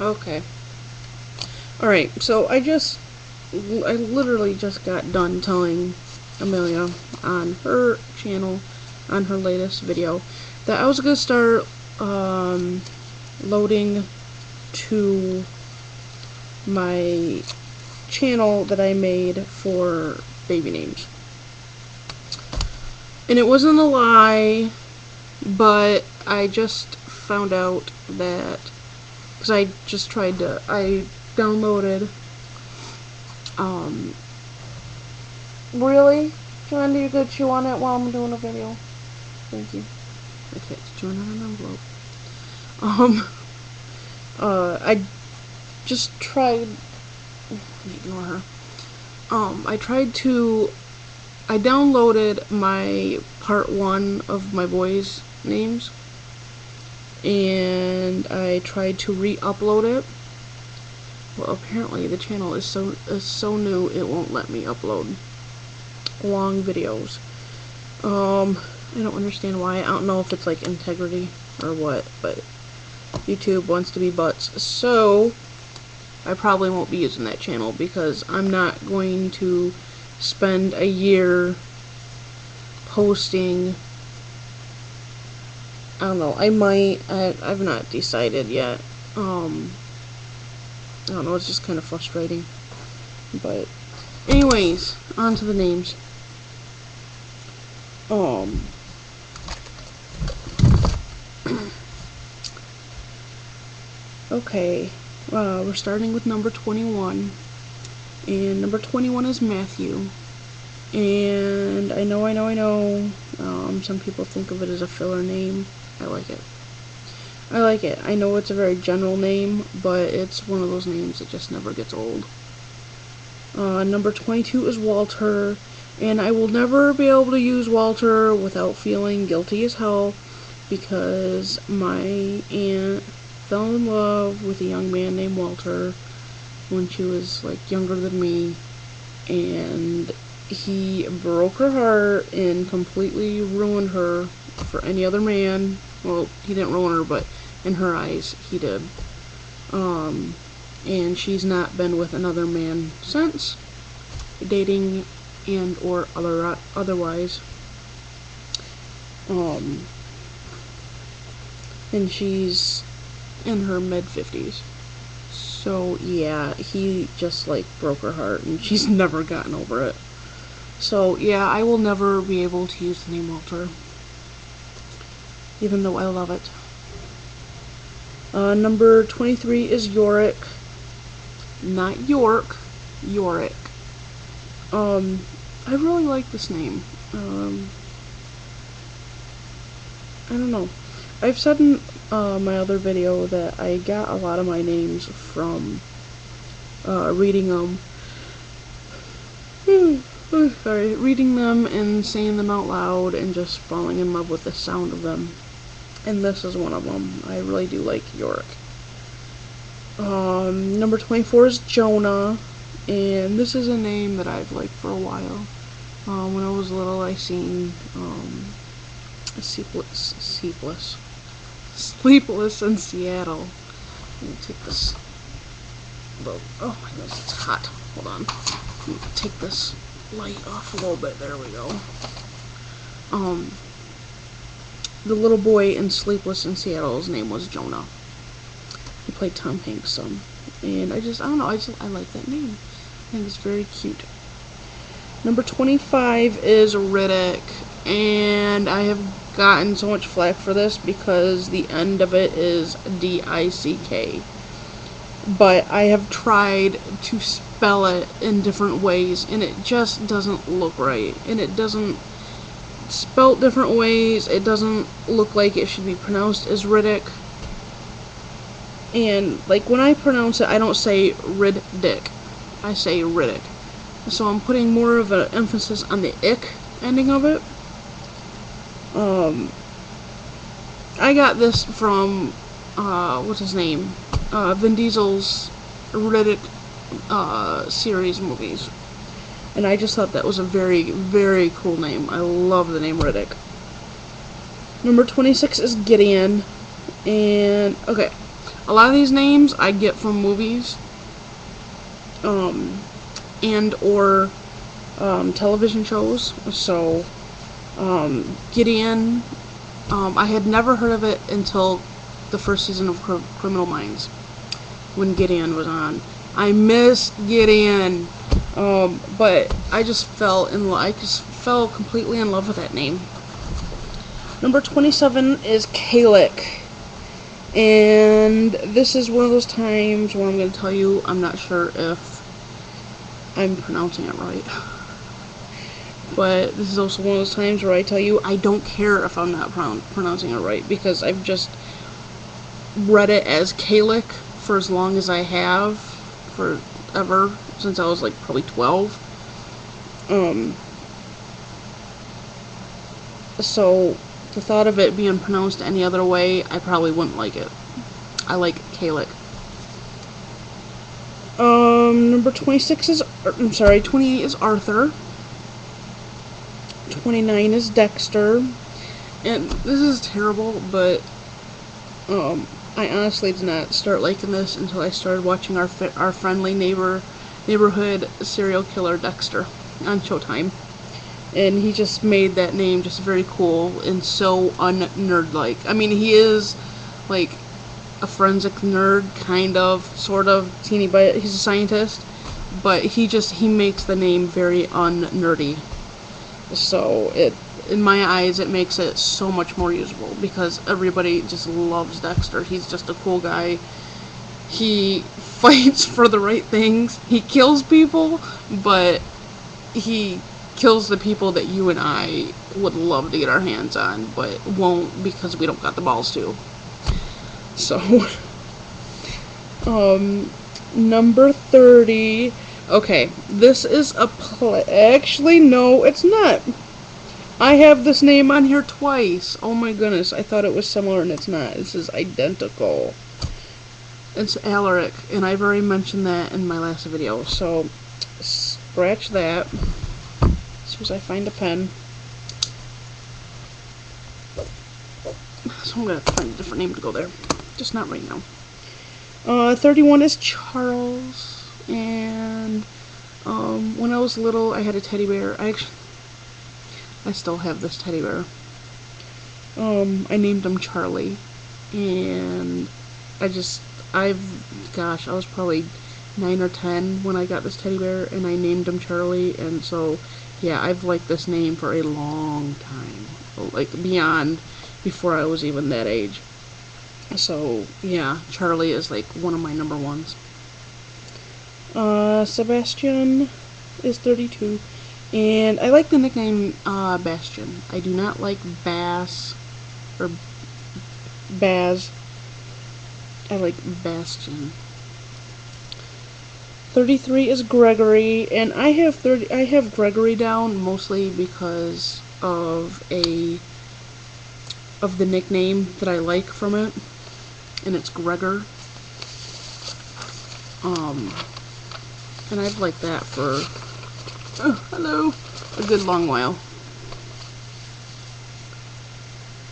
Okay. Alright, so I literally just got done telling Amelia on her channel, on her latest video, that I was gonna start, loading to my channel that I made for baby names. And it wasn't a lie, but I just found out that, because I downloaded, really? John, do you go chew on it while I'm doing a video? Thank you. Okay, it's chewing on an envelope. I just tried, ignore her. I downloaded my part 1 of my boys' names, and I tried to re-upload it. Well, apparently the channel is so new it won't let me upload long videos. I don't understand why. I don't know if it's like integrity or what, but YouTube wants to be butts. So I probably won't be using that channel because I'm not going to spend a year posting. I don't know, I might, I've not decided yet. I don't know, it's just kind of frustrating. But anyways, on to the names. Okay, we're starting with number 21, and number 21 is Matthew. And I know, some people think of it as a filler name. I like it. I know it's a very general name, but it's one of those names that just never gets old. Number 22 is Walter, and I will never be able to use Walter without feeling guilty as hell, because my aunt fell in love with a young man named Walter when she was like younger than me, and he broke her heart and completely ruined her for any other man. Well, he didn't ruin her, but in her eyes, he did. And she's not been with another man since, dating and or otherwise. And she's in her mid-50s. So yeah, he just like broke her heart, and she's never gotten over it. So yeah, I will never be able to use the name Walter, even though I love it. Number 23 is Yorick. Not York, Yorick. I really like this name. I don't know. I've said in my other video that I got a lot of my names from reading them. Sorry, reading them and saying them out loud and just falling in love with the sound of them. And this is one of them. I really do like Yorick. Number 24 is Jonah, and this is a name that I've liked for a while. When I was little, I seen Sleepless in Seattle. Let me take this. Oh my goodness, it's hot. Hold on. Let me take this light off a little bit. There we go. The little boy in Sleepless in Seattle, his name was Jonah. He played Tom Hanks' son. And I don't know, I like that name. I think it's very cute. Number 25 is Riddick, and I have gotten so much flack for this because the end of it is D-I-C-K. But I have tried to spell it in different ways, and it just doesn't look right. And it doesn't spelt different ways. It doesn't look like it should be pronounced as Riddick. And like when I pronounce it, I don't say Riddick. I say Riddick. So I'm putting more of an emphasis on the ick ending of it. I got this from what's his name? Vin Diesel's Riddick series movies. And I just thought that was a very, very cool name. I love the name Riddick. Number 26 is Gideon. And, okay, A lot of these names I get from movies, and or television shows. So Gideon, I had never heard of it until the first season of Criminal Minds, when Gideon was on. I missed Gideon, but I just fell completely in love with that name. Number 27 is Kalik. And this is one of those times where I'm going to tell you I'm not sure if I'm pronouncing it right. But this is also one of those times where I tell you I don't care if I'm not pronouncing it right, because I've just read it as Kalik for as long as I have, forever, since I was like probably 12. So the thought of it being pronounced any other way, I probably wouldn't like it. I like Kalik. Number 28 is Arthur. 29 is Dexter. And this is terrible, but I honestly did not start liking this until I started watching our friendly neighborhood serial killer Dexter on Showtime. And he just made that name just very cool and so un-nerd-like. I mean, he is like a forensic nerd, kind of, sort of, teeny bit. He's a scientist, but he makes the name very un-nerdy. So in my eyes, it makes it so much more usable, because everybody just loves Dexter. He's just a cool guy. He fights for the right things. He kills people, but he kills the people that you and I would love to get our hands on, but won't because we don't got the balls to. So, number 30. Okay, this is a play. Actually, no, it's not. I have this name on here twice. Oh my goodness, I thought it was similar and it's not. This is identical. It's Alaric, and I've already mentioned that in my last video, so scratch that. As soon as I find a pen. So I'm going to find a different name to go there. Just not right now. 31 is Charles. And when I was little, I had a teddy bear. I still have this teddy bear. I named him Charlie. And I was probably 9 or 10 when I got this teddy bear, and I named him Charlie. And so yeah, I've liked this name for a long time, like before I was even that age. So yeah, Charlie is like one of my number ones. Sebastian is 32, and I like the nickname Bastion. I do not like Bass or Baz. I like Bastion. 33 is Gregory, and I have Gregory down mostly because of the nickname that I like from it, and it's Gregor. And I've liked that for a good long while.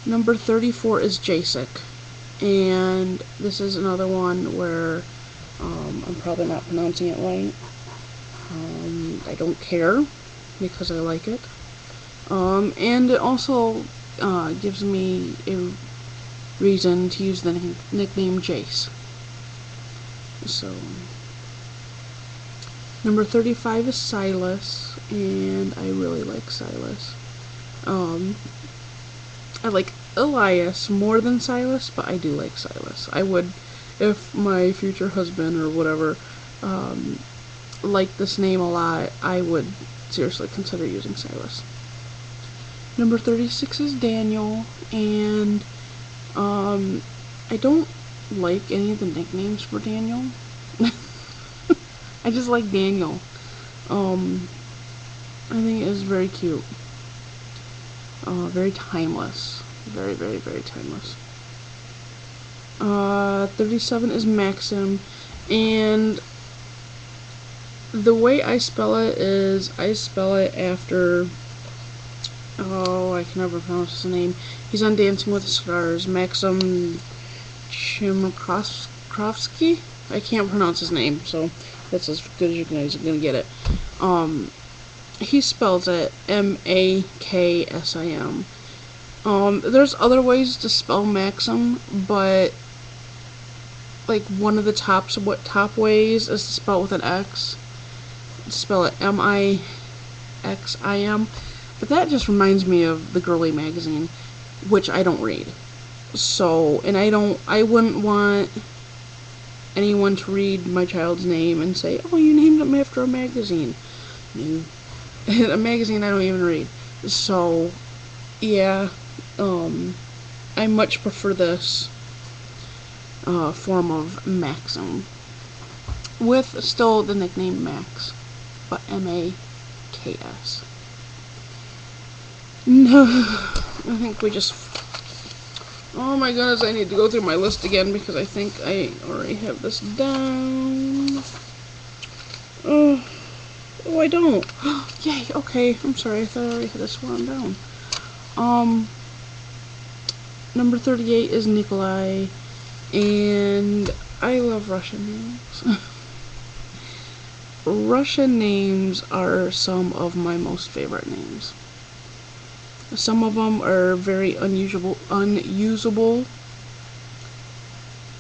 Number 34 is Jasek, and this is another one where I'm probably not pronouncing it right. I don't care because I like it. And it also gives me a reason to use the nickname Jace. So, number 35 is Silas, and I really like Silas. I like Elias more than Silas, but I do like Silas. I would, if my future husband or whatever liked this name a lot, I would seriously consider using Silas. Number 36 is Daniel, and I don't like any of the nicknames for Daniel. I just like Daniel. I think it is very cute. Very timeless. Very, very, very timeless. 37 is Maxim, and the way I spell it is, I spell it after, I can never pronounce his name. He's on Dancing with the Stars. Maxim Chimkowski. Makrovsky. I can't pronounce his name, so that's as good as you're gonna get it. He spells it Maksim. There's other ways to spell Maxim, but like one of the top ways is to spell it with an X. Spell it Mixim. But that just reminds me of the Girly magazine, which I don't read. So, and I wouldn't want anyone to read my child's name and say, oh, you named him after a magazine. A magazine I don't even read. So, yeah, I much prefer this form of Maxim, with still the nickname Max, but M-A-K-S. No, I think we just... Oh my goodness, I need to go through my list again because I think I already have this down. Oh, I don't. Yay, okay, I'm sorry, I thought I already had this one down. Number 38 is Nikolai, and I love Russian names. Russian names are some of my most favorite names. Some of them are very unusable,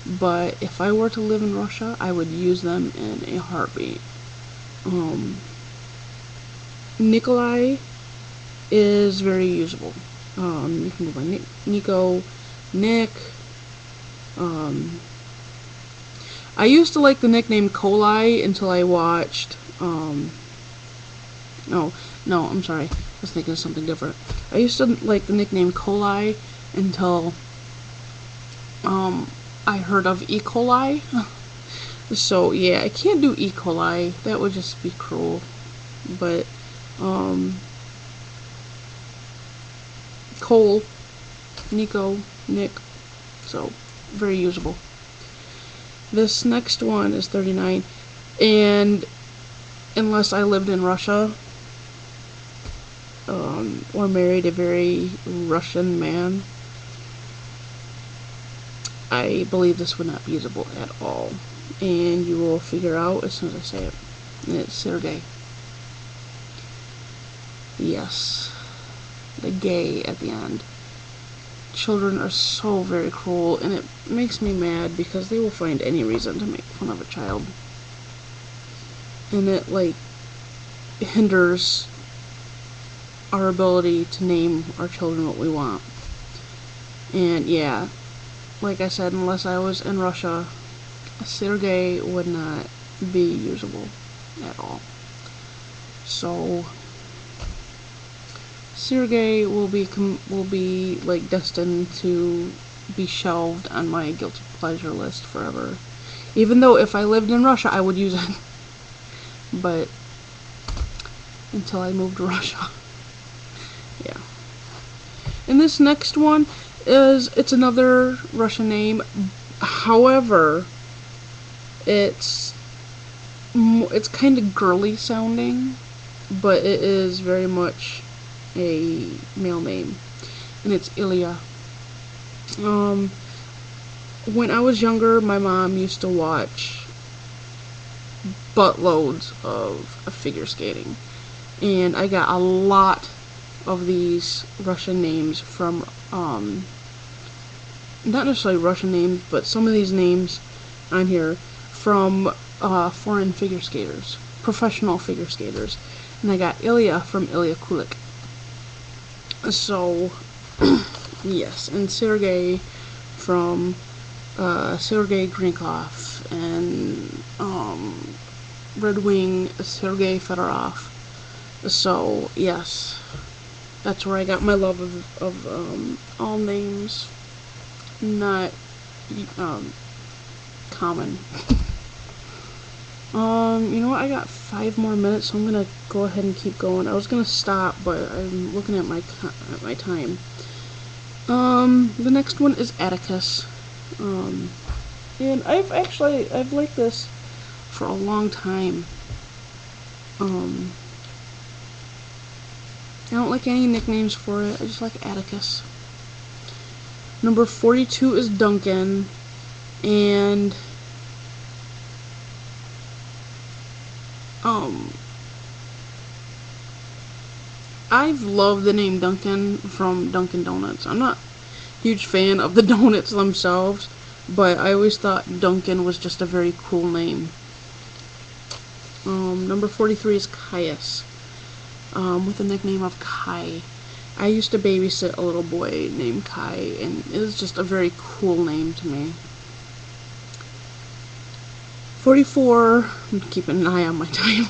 but if I were to live in Russia, I would use them in a heartbeat. Nikolai is very usable. You can go by Nico, Nick. I used to like the nickname Kolai until I watched, no, I'm sorry, I was thinking of something different. I used to like the nickname Kolai until, I heard of E. coli. So, yeah, I can't do E. coli. That would just be cruel. But, Cole, Nico, Nick, so, very usable. This next one is 39, and unless I lived in Russia, or married a very Russian man, I believe this would not be usable at all. And you will figure out as soon as I say it. And it's Sergey. Yes. The gay at the end. Children are so very cruel, and it makes me mad because they will find any reason to make fun of a child. And it, like, hinders our ability to name our children what we want. And, yeah, like I said, unless I was in Russia, Sergey would not be usable at all. So, Sergey will be like destined to be shelved on my guilty pleasure list forever. Even though if I lived in Russia, I would use it. But until I moved to Russia. Yeah. And this next one it's another Russian name. However, it's kind of girly sounding, but it is very much a male name, and it's Ilya. When I was younger, my mom used to watch buttloads of figure skating, and I got a lot of these Russian names from, not necessarily Russian names, but some of these names on here from foreign figure skaters, professional figure skaters, and I got Ilya from Ilya Kulik. So, yes, and Sergey from Sergey Grinkov, and Red Wing Sergey Fedorov. So, yes, that's where I got my love of all names not common. You know what, I got 5 more minutes, so I'm gonna go ahead and keep going. I was gonna stop, but I'm looking at my time. The next one is Atticus. And I've liked this for a long time. I don't like any nicknames for it, I just like Atticus. Number 42 is Duncan, and I've loved the name Dunkin' from Dunkin' Donuts. I'm not a huge fan of the donuts themselves, but I always thought Dunkin' was just a very cool name. Number 43 is Caius, with the nickname of Kai. I used to babysit a little boy named Kai, and it was just a very cool name to me. 44, I'm keeping an eye on my time.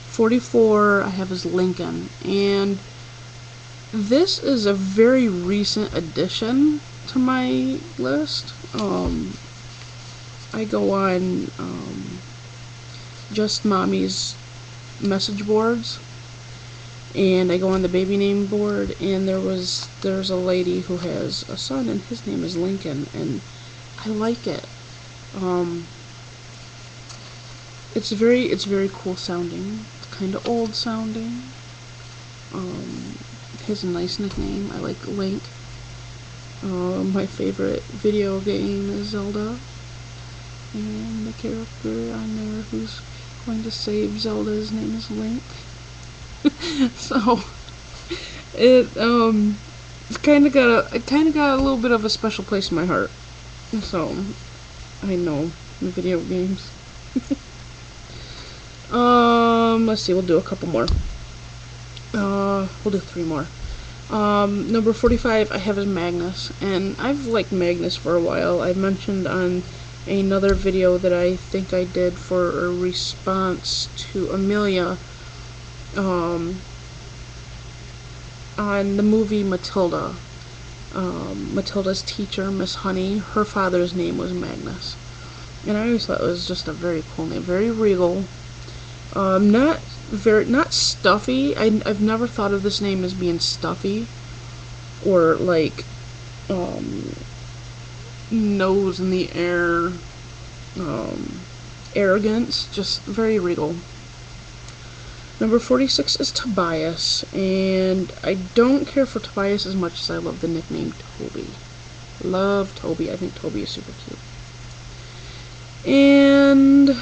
44 I have is Lincoln, and this is a very recent addition to my list. I go on Just Mommy's message boards, and I go on the baby name board, and there's a lady who has a son, and his name is Lincoln, and I like it. It's very cool sounding. It's kind of old sounding. Has a nice nickname. I like Link. My favorite video game is Zelda, and the character on there who's going to save Zelda's name is Link. So it kind of got a little bit of a special place in my heart. So I know the video games. Let's see, we'll do a couple more. We'll do 3 more. Number 45 I have is Magnus, and I've liked Magnus for a while. I mentioned on another video that I think I did for a response to Amelia, on the movie Matilda. Matilda's teacher, Miss Honey, her father's name was Magnus. And I always thought it was just a very cool name, very regal. Not stuffy. I've never thought of this name as being stuffy or like nose in the air, arrogance. Just very regal. Number 46 is Tobias, and I don't care for Tobias as much as I love the nickname Toby. Love Toby. I think Toby is super cute. And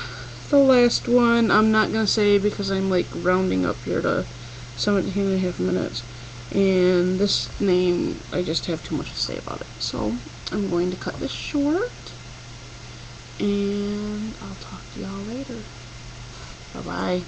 the last one I'm not gonna say because I'm like rounding up here to 17.5 minutes, and this name I just have too much to say about it, so I'm going to cut this short, and I'll talk to y'all later. Bye bye.